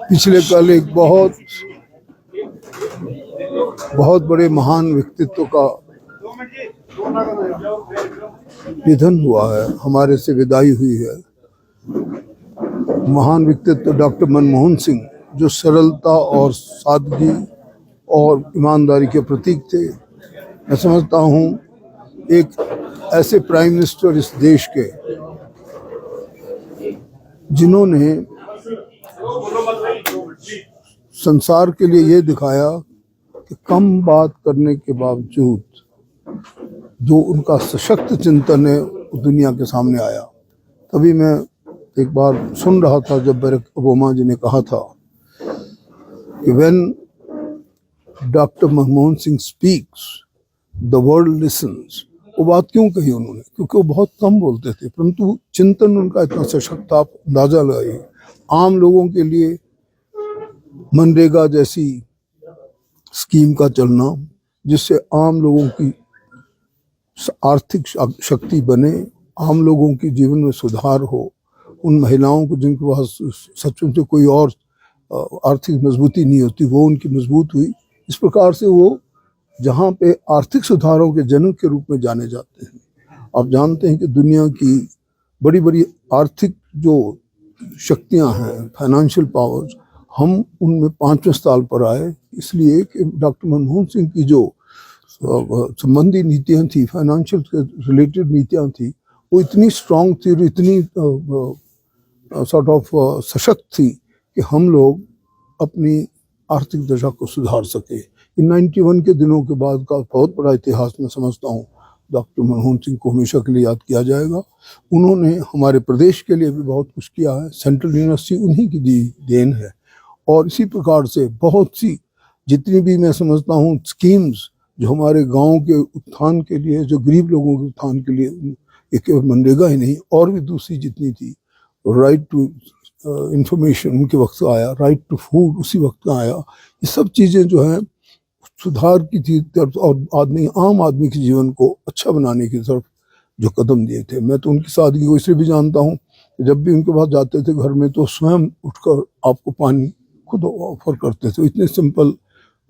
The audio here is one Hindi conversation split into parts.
पिछले कल एक बहुत बड़े महान व्यक्तित्व का निधन हुआ है, हमारे से विदाई हुई है। महान व्यक्तित्व डॉक्टर मनमोहन सिंह, जो सरलता और सादगी और ईमानदारी के प्रतीक थे। मैं समझता हूँ एक ऐसे प्राइम मिनिस्टर इस देश के जिन्होंने संसार के लिए ये दिखाया कि कम बात करने के बावजूद जो उनका सशक्त चिंतन है वो दुनिया के सामने आया। तभी मैं एक बार सुन रहा था जब बराक ओबामा जी ने कहा था कि when doctor Manmohan Singh speaks the world lessons. वो बात क्यों कही उन्होंने? क्योंकि वो बहुत कम बोलते थे, परंतु चिंतन उनका इतना सशक्त था। आप अंदाजा लगाइए, आम लोगों के लिए मनरेगा जैसी स्कीम का चलना, जिससे आम लोगों की आर्थिक शक्ति बने, आम लोगों के जीवन में सुधार हो, उन महिलाओं को जिनके पास सचमुच में कोई और आर्थिक मजबूती नहीं होती वो उनकी मजबूत हुई। इस प्रकार से वो जहाँ पे आर्थिक सुधारों के जनक के रूप में जाने जाते हैं। आप जानते हैं कि दुनिया की बड़ी बड़ी आर्थिक जो शक्तियाँ हैं, फाइनेंशियल पावर्स, हम उनमें 5वें स्थान पर आए, इसलिए कि डॉक्टर मनमोहन सिंह की जो संबंधी नीतियाँ थी, फाइनेंशियल के रिलेटेड नीतियाँ थी, वो इतनी स्ट्रांग थी और इतनी सॉर्ट ऑफ सशक्त थी कि हम लोग अपनी आर्थिक दशा को सुधार सके। इन 91 के दिनों के बाद का बहुत बड़ा इतिहास मैं समझता हूँ। डॉक्टर मनमोहन सिंह को हमेशा के लिए याद किया जाएगा। उन्होंने हमारे प्रदेश के लिए भी बहुत कुछ किया है। सेंट्रल यूनिवर्सिटी उन्हीं की देन है। और इसी प्रकार से बहुत सी जितनी भी मैं समझता हूँ स्कीम्स जो हमारे गांव के उत्थान के लिए, जो गरीब लोगों के उत्थान के लिए, एक मनरेगा ही नहीं और भी दूसरी जितनी थी, राइट टू इंफॉर्मेशन उनके वक्त आया, राइट टू फूड उसी वक्त आया। ये सब चीज़ें जो हैं सुधार की तरफ और आम आदमी के जीवन को अच्छा बनाने की तरफ जो कदम दिए थे। मैं तो उनकी सादगी को इसलिए भी जानता हूँ कि जब भी उनके पास जाते थे घर में तो स्वयं उठकर आपको पानी खुद ऑफर करते थे। इतने सिंपल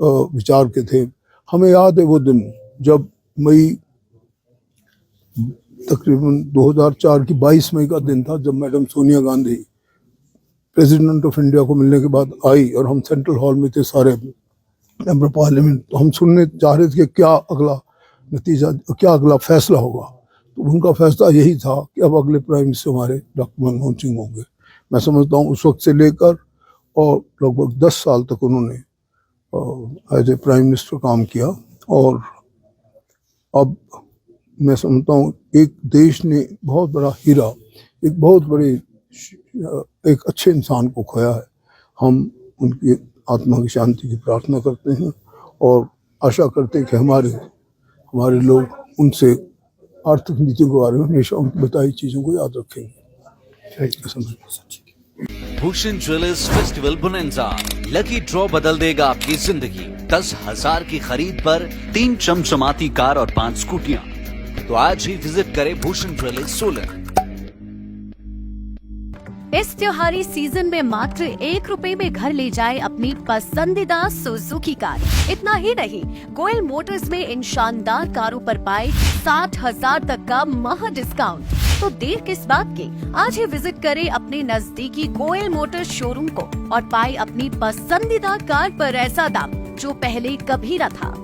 विचार के थे। हमें याद है वो दिन जब मई तकरीबन 2004 की 22 मई का दिन था, जब madam Sonia Gandhi president of India को मिलने के बाद आई और हम सेंट्रल हॉल में थे सारे मेंबर पार्लियामेंट। तो हम सुनने चाह रहे थे कि क्या अगला नतीजा, क्या अगला फैसला होगा। तो उनका फैसला यही था कि अब अगले प्राइम मिनिस्टर हमारे डॉक्टर मनमोहन सिंह होंगे। मैं समझता हूँ उस वक्त से लेकर और लगभग 10 साल तक उन्होंने एज ए प्राइम मिनिस्टर काम किया। और अब मैं समझता हूँ एक देश ने बहुत बड़ा हीरा, एक बहुत बड़े एक अच्छे इंसान को खोया है। हम उनकी आत्मा की शांति की प्रार्थना करते हैं और आशा करते हैं कि हमारे लोग उनसे आर्थिक नीतियों के बारे में हमेशा उनकी बताई चीज़ों को याद रखेंगे। Bhushan jewellers festival bonanza, lucky draw बदल देगा आपकी जिंदगी। 10,000 की खरीद पर 3 चमचमाती कार और 5 स्कूटियां। तो आज ही विजिट करें भूषण ज्वेलर्स सोलन। इस त्योहारी सीजन में मात्र 1 रुपए में घर ले जाए अपनी पसंदीदा सुजुकी कार। इतना ही नहीं, गोयल मोटर्स में इन शानदार कारों पर पाए 60,000 तक का महा डिस्काउंट। तो देर किस बात की, आज ही विजिट करें अपने नजदीकी गोयल मोटर्स शोरूम को और पाए अपनी पसंदीदा कार पर ऐसा दाम जो पहले कभी न था।